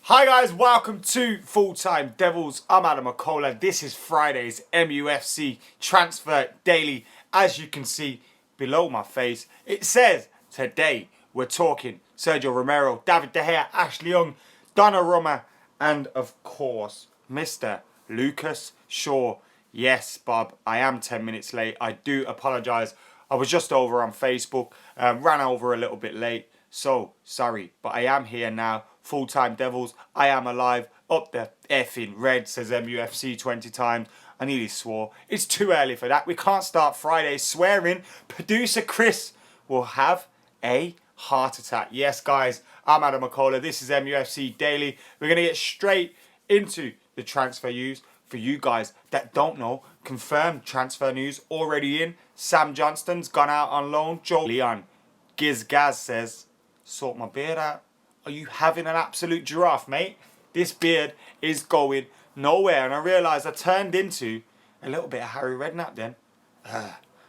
Hi guys, welcome to Full Time Devils. I'm Adam McCullough. This is Friday's MUFC Transfer Daily. As you can see below my face, it says today we're talking Sergio Romero, David De Gea, Ashley Young, Donnarumma, and of course, Mr. Lucas Shaw. Yes, Bob, I am 10 minutes late. I do apologise. I was just over on Facebook, ran over a little bit late. So, sorry, but I am here now. Full Time Devils, I am alive. Up the effing red, says MUFC 20 times. I nearly swore. It's too early for that. We can't start Friday swearing. Producer Chris will have a heart attack. Yes, guys, I'm Adam McCullough. This is MUFC Daily. We're going to get straight into the transfer news. For you guys that don't know, confirmed transfer news already in. Sam Johnston's gone out on loan. Joe Leon Gizgaz says, sort my beard out. Are you having an absolute giraffe, mate? This beard is going nowhere. And I realised I turned into a little bit of Harry Redknapp then.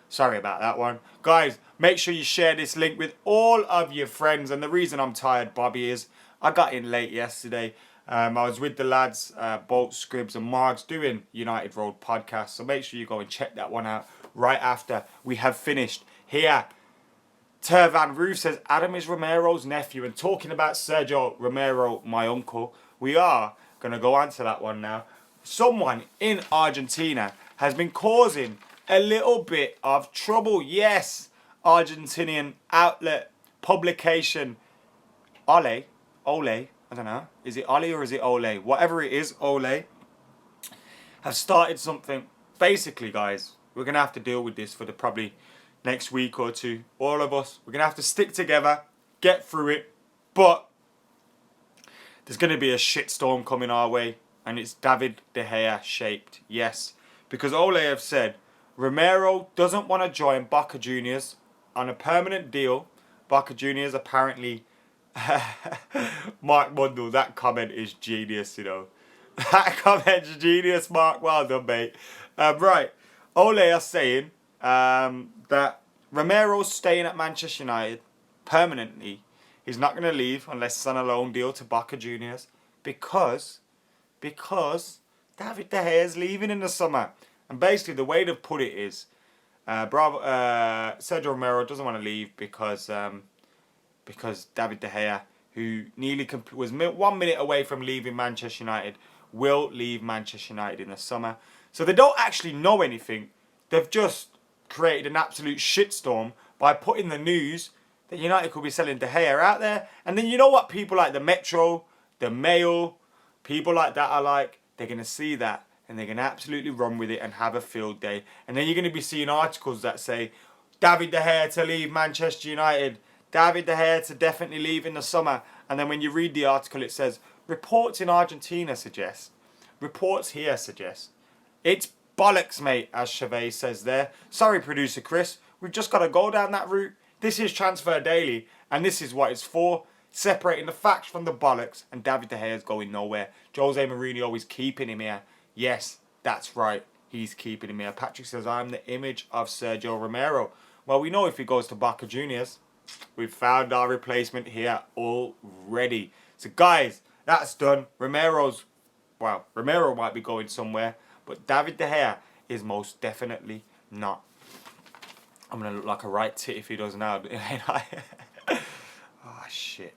Sorry about that one. Guys, make sure you share this link with all of your friends. And the reason I'm tired, Bobby, is I got in late yesterday. I was with the lads, Bolt, Scribs and Margs, doing United Road podcast. So make sure you go and check that one out right after we have finished here. Turvan Roof says, Adam is Romero's nephew. And talking about Sergio Romero, my uncle, we are going to go on to that one now. Someone in Argentina has been causing a little bit of trouble. Yes, Argentinian outlet publication Ole, I don't know, is it Ole or is it Ole? Whatever it is, Ole, have started something. Basically, guys, we're going to have to deal with this for the probably next week or two. All of us, we're going to have to stick together, get through it. But there's going to be a shitstorm coming our way, and it's David De Gea shaped. Yes, because Ole have said Romero doesn't want to join Boca Juniors on a permanent deal. Boca Juniors apparently... Mark Mundell, that comment is genius, you know. That comment's genius, Mark. Well done, mate. Right. Ole are saying that Romero's staying at Manchester United permanently. He's not going to leave unless it's on a loan deal to Boca Juniors because David De Gea is leaving in the summer. And basically the way they've put it is Sergio Romero doesn't want to leave because David De Gea, who nearly was 1 minute away from leaving Manchester United, will leave Manchester United in the summer. So they don't actually know anything. They've just created an absolute shitstorm by putting the news that United could be selling De Gea out there. And then you know what people like the Metro, the Mail, people like that are like? They're going to see that and they're going to absolutely run with it and have a field day. And then you're going to be seeing articles that say, David De Gea to leave Manchester United, David De Gea to definitely leave in the summer. And then when you read the article, it says, reports in Argentina suggest. Reports here suggest. It's bollocks, mate, as Chavez says there. Sorry, producer Chris. We've just got to go down that route. This is Transfer Daily, and this is what it's for. Separating the facts from the bollocks, and David De Gea is going nowhere. Jose Mourinho is keeping him here. Yes, that's right. He's keeping him here. Patrick says, I'm the image of Sergio Romero. Well, we know if he goes to Boca Juniors, we've found our replacement here already. So, guys, that's done. Romero might be going somewhere, but David De Gea is most definitely not. I'm going to look like a right tit if he does now, ain't I? Oh, shit.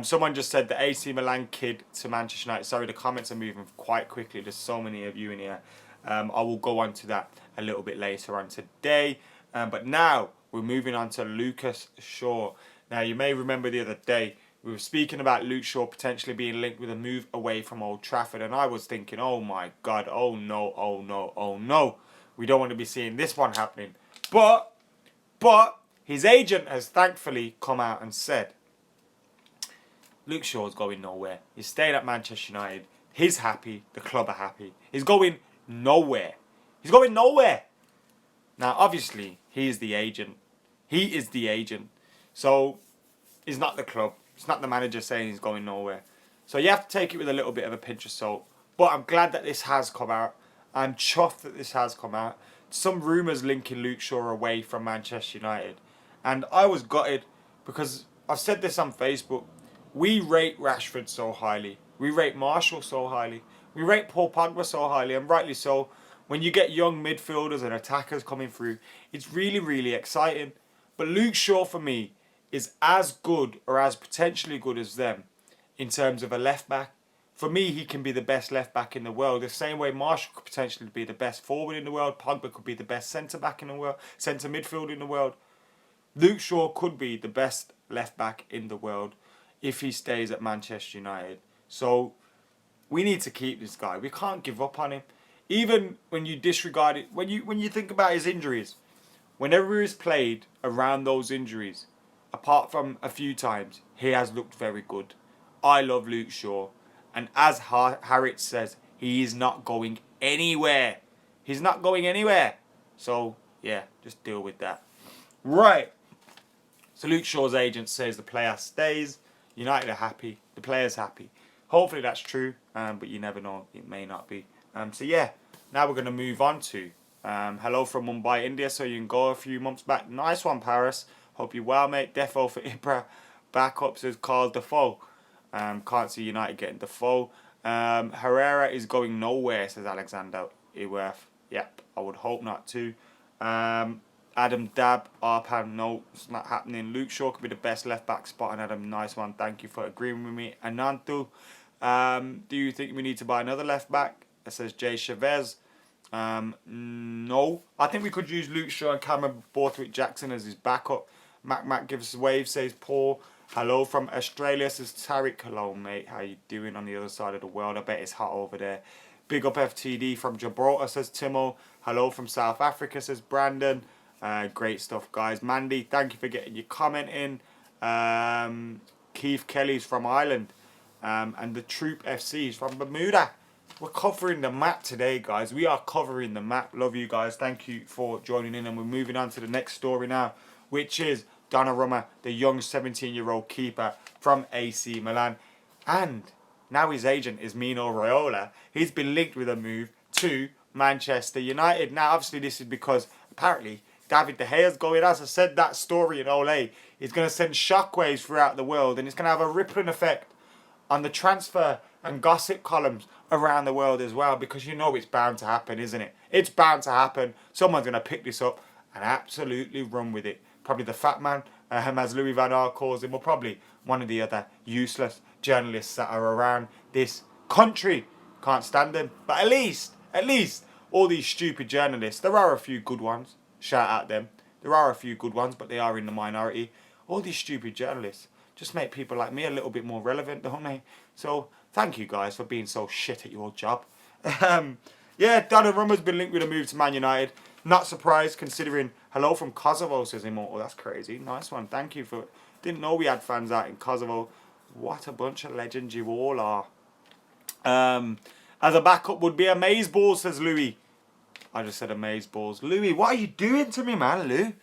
Someone just said the AC Milan kid to Manchester United. Sorry, the comments are moving quite quickly. There's so many of you in here. I will go on to that a little bit later on today. But now we're moving on to Lucas Shaw. Now, you may remember the other day, we were speaking about Luke Shaw potentially being linked with a move away from Old Trafford. And I was thinking, oh my God, oh no, oh no, oh no. We don't want to be seeing this one happening. But his agent has thankfully come out and said, Luke Shaw's going nowhere. He's staying at Manchester United. He's happy. The club are happy. He's going nowhere. He's going nowhere. Now, obviously, he is the agent. He is the agent. So, it's not the club. It's not the manager saying he's going nowhere. So, you have to take it with a little bit of a pinch of salt. But I'm glad that this has come out. I'm chuffed that this has come out. Some rumours linking Luke Shaw away from Manchester United. And I was gutted because I've said this on Facebook. We rate Rashford so highly. We rate Marshall so highly. We rate Paul Pogba so highly, and rightly so. When you get young midfielders and attackers coming through, it's really, really exciting. But Luke Shaw, for me, is as good or as potentially good as them in terms of a left back. For me, he can be the best left back in the world. The same way Marshall could potentially be the best forward in the world. Pogba could be the best centre back in the world, centre midfield in the world. Luke Shaw could be the best left back in the world if he stays at Manchester United. So we need to keep this guy. We can't give up on him. Even when you disregard it, when you think about his injuries, whenever he's played around those injuries, apart from a few times, he has looked very good. I love Luke Shaw. And as Harrit says, he is not going anywhere. He's not going anywhere. So, yeah, just deal with that. Right. So Luke Shaw's agent says the player stays. United are happy. The player's happy. Hopefully that's true, but you never know. It may not be. So yeah, now we're going to move on to hello from Mumbai, India. So you can go a few months back. Nice one, Paris. Hope you're well, mate. Defo for Ibra. Backup says Carl Defoe. Can't see United getting Defoe. Herrera is going nowhere, says Alexander Iwerth. Yep, I would hope not too. Adam Dab, Arpan, no, it's not happening. Luke Shaw could be the best left back spot, and Adam, nice one. Thank you for agreeing with me. Anantu, do you think we need to buy another left back? It says Jay Chavez. No, I think we could use Luke Shaw and Cameron Borthwick Jackson as his backup. Mac gives us a wave, says Paul. Hello from Australia, says Tariq. Hello, mate. How you doing on the other side of the world? I bet it's hot over there. Big up FTD from Gibraltar, says Timo. Hello from South Africa, says Brandon. Great stuff, guys. Mandy, thank you for getting your comment in. Keith Kelly's from Ireland. And the Troop FC is from Bermuda. We're covering the map today, guys. We are covering the map. Love you guys. Thank you for joining in. And we're moving on to the next story now, which is Donnarumma, the young 17-year-old keeper from AC Milan. And now his agent is Mino Raiola. He's been linked with a move to Manchester United. Now, obviously, this is because apparently David De Gea is going. As I said, that story in Ole is going to send shockwaves throughout the world, and it's going to have a rippling effect on the transfer and gossip columns around the world as well, because you know it's bound to happen, isn't it? It's bound to happen. Someone's going to pick this up and absolutely run with it. Probably the fat man, as Louis Van Gaal calls him, or probably one of the other useless journalists that are around this country. Can't stand them. But at least, all these stupid journalists, there are a few good ones. Shout out them. There are a few good ones, but they are in the minority. All these stupid journalists just make people like me a little bit more relevant, don't they? So, thank you guys for being so shit at your job. Yeah, Donnarumma's been linked with a move to Man United. Not surprised, considering hello from Kosovo, says Immortal. That's crazy. Nice one. Thank you for... Didn't know we had fans out in Kosovo. What a bunch of legends you all are. As a backup would be Amazeballs, says Louis. I just said Amazeballs. Louis, what are you doing to me, man, Lou?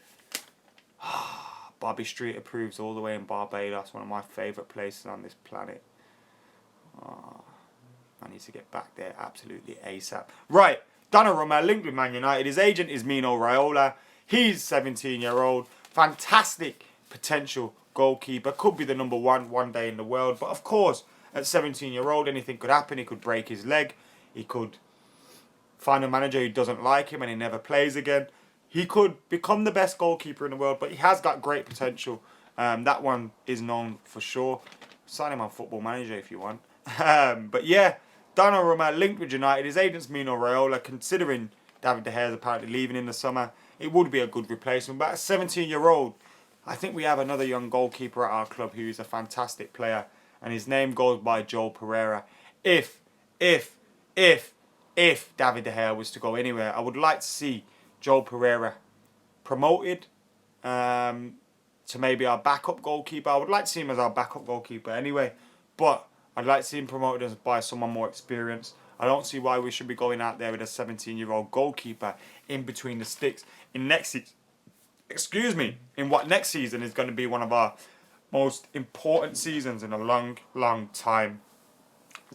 Bobby Street approves all the way in Barbados, one of my favourite places on this planet. Oh, I need to get back there absolutely ASAP. Right, Donnarumma linked with Man United. His agent is Mino Raiola. He's 17-year-old. Fantastic potential goalkeeper. Could be the number one day in the world. But of course, at 17-year-old, anything could happen. He could break his leg. He could find a manager who doesn't like him and he never plays again. He could become the best goalkeeper in the world, but he has got great potential. That one is known for sure. Sign him on Football Manager if you want. But yeah, Donnarumma linked with United. His agent's Mino Raiola. Considering David De Gea is apparently leaving in the summer, it would be a good replacement. But at 17-year-old, I think we have another young goalkeeper at our club who is a fantastic player. And his name goes by Joel Pereira. If David De Gea was to go anywhere, I would like to see Joel Pereira promoted to maybe our backup goalkeeper. I would like to see him as our backup goalkeeper anyway, but I'd like to see him promoted as by someone more experienced. I don't see why we should be going out there with a 17-year-old goalkeeper in between the sticks in next season. Excuse me, in what next season is going to be one of our most important seasons in a long, long time.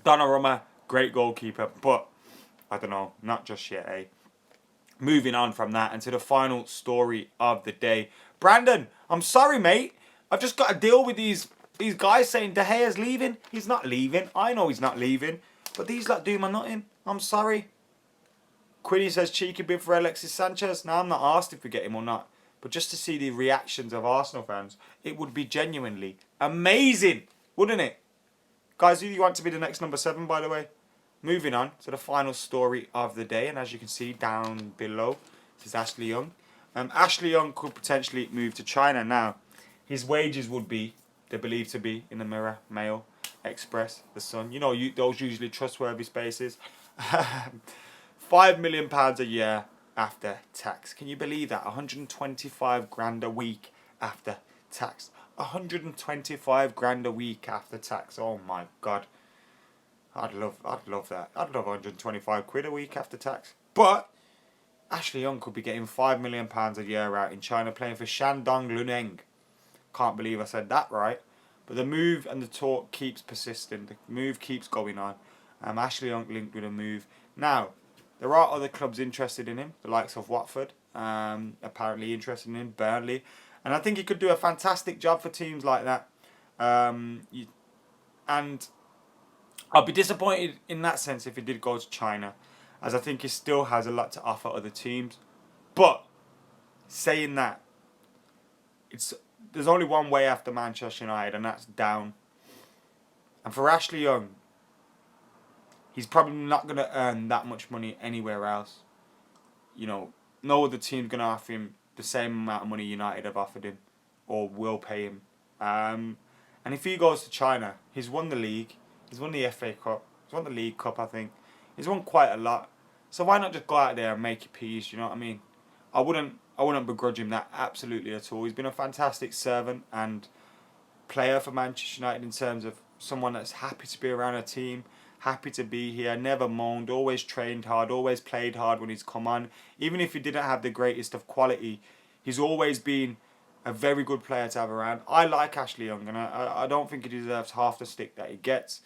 Donnarumma, great goalkeeper, but I don't know, not just yet, eh? Moving on from that and to the final story of the day. Brandon, I'm sorry, mate. I've just got to deal with these these guys saying De Gea's leaving. He's not leaving. I know he's not leaving. But these lot do my nothing. I'm sorry. Quinny says cheeky bid for Alexis Sanchez. Now, I'm not asked if we get him or not. But just to see the reactions of Arsenal fans, it would be genuinely amazing, wouldn't it? Guys, who do you want to be the next number 7, by the way? Moving on to the final story of the day. And as you can see down below, this is Ashley Young. Ashley Young could potentially move to China now. His wages would be, they're believed to be, in the Mirror, Mail, Express, The Sun. You know, those usually trustworthy spaces. £5 million a year after tax. Can you believe that? 125 grand a week after tax. 125 grand a week after tax. Oh my God. I'd love that. I'd love 125 quid a week after tax. But Ashley Young could be getting £5 million a year out in China playing for Shandong Luneng. Can't believe I said that right. But the move and the talk keeps persisting. The move keeps going on. Ashley Young linked with a move. Now, there are other clubs interested in him, the likes of Watford, apparently interested in him, Burnley. And I think he could do a fantastic job for teams like that. And I'll be disappointed in that sense if he did go to China, as I think he still has a lot to offer other teams. But, saying that, there's only one way after Manchester United, and that's down. And for Ashley Young, he's probably not going to earn that much money anywhere else. You know, no other team's going to offer him the same amount of money United have offered him or will pay him. And if he goes to China, he's won the league, he's won the FA Cup, he's won the League Cup, I think. He's won quite a lot. So why not just go out there and make your peace, you know what I mean? I wouldn't begrudge him that absolutely at all. He's been a fantastic servant and player for Manchester United in terms of someone that's happy to be around a team, happy to be here, never moaned, always trained hard, always played hard when he's come on. Even if he didn't have the greatest of quality, he's always been a very good player to have around. I like Ashley Young, and I don't think he deserves half the stick that he gets.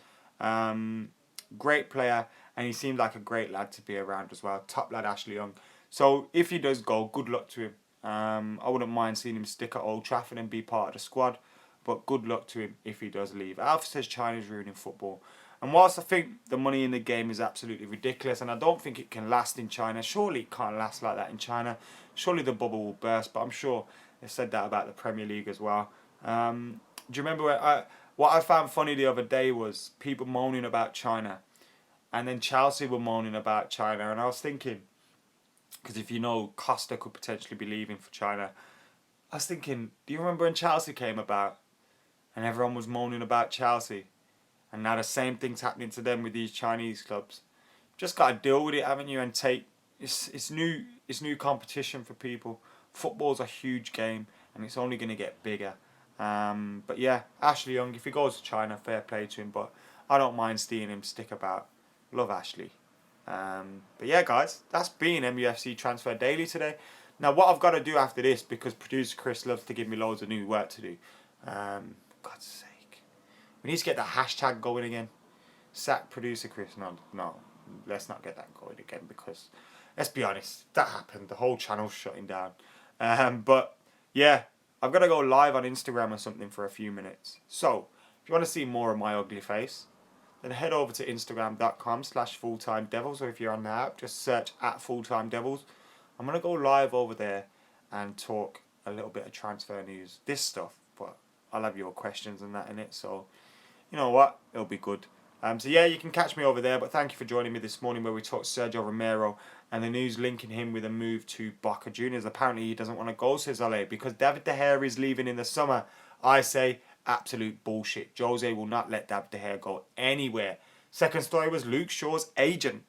Great player, and he seems like a great lad to be around as well. Top lad, Ashley Young. So if he does go, good luck to him. I wouldn't mind seeing him stick at Old Trafford and be part of the squad, but good luck to him if he does leave. Alpha says China's ruining football. And whilst I think the money in the game is absolutely ridiculous, and I don't think it can last in China, surely it can't last like that in China. Surely the bubble will burst, but I'm sure they said that about the Premier League as well. Do you remember what I found funny the other day was people moaning about China, and then Chelsea were moaning about China, and I was thinking, because if you know Costa could potentially be leaving for China, I was thinking, do you remember when Chelsea came about, and everyone was moaning about Chelsea? And now the same thing's happening to them with these Chinese clubs. Just got to deal with it, haven't you? And take it's new competition for people. Football's a huge game, and it's only going to get bigger. But yeah, Ashley Young, if he goes to China, fair play to him. But I don't mind seeing him stick about. Love Ashley. But yeah, guys, that's been MUFC Transfer Daily today. Now, what I've got to do after this, because producer Chris loves to give me loads of new work to do. God's sake. We need to get that hashtag going again. Sack producer Chris. No, let's not get that going again, because, let's be honest, that happened. The whole channel's shutting down. But yeah, I've got to go live on Instagram or something for a few minutes. So, if you want to see more of my ugly face, then head over to Instagram.com/FullTimeDevils, or if you're on the app, just search @FullTimeDevils. I'm going to go live over there and talk a little bit of transfer news. This stuff, but I'll have your questions and that in it, so you know what? It'll be good. So yeah, you can catch me over there, but thank you for joining me this morning where we talked Sergio Romero and the news linking him with a move to Boca Juniors. Apparently he doesn't want to go, says Ale, because David De Gea is leaving in the summer. I say absolute bullshit. Jose will not let David De Gea go anywhere. Second story was Luke Shaw's agent.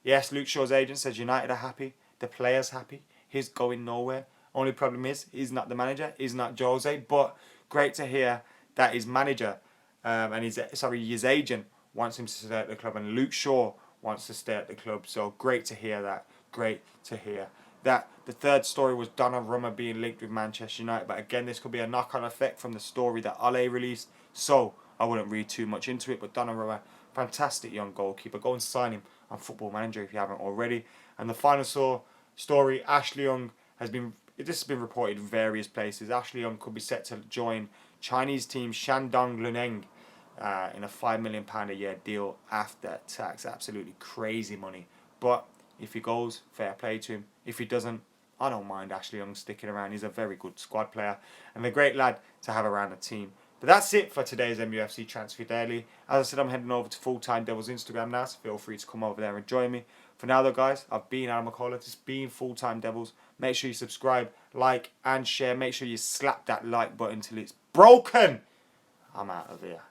Yes, Luke Shaw's agent says United are happy, the player's happy, he's going nowhere. Only problem is, he's not the manager, he's not Jose, but great to hear that his manager and his agent wants him to stay at the club, and Luke Shaw wants to stay at the club. So great to hear that. Great to hear that. The third story was Donnarumma being linked with Manchester United, but again, this could be a knock-on effect from the story that Ale released. So I wouldn't read too much into it. But Donnarumma, fantastic young goalkeeper. Go and sign him on Football Manager if you haven't already. And the final story, Ashley Young has been. This has been reported in various places. Ashley Young could be set to join Chinese team Shandong Luneng in a £5 million a year deal after tax. Absolutely crazy money. But if he goes, fair play to him. If he doesn't, I don't mind Ashley Young sticking around. He's a very good squad player and a great lad to have around the team. But that's it for today's MUFC Transfer Daily. As I said, I'm heading over to Full Time Devils Instagram now, so feel free to come over there and join me. For now, though, guys, I've been Adam McCullough. It's been Full Time Devils. Make sure you subscribe, like, and share. Make sure you slap that like button till it's broken. I'm out of here.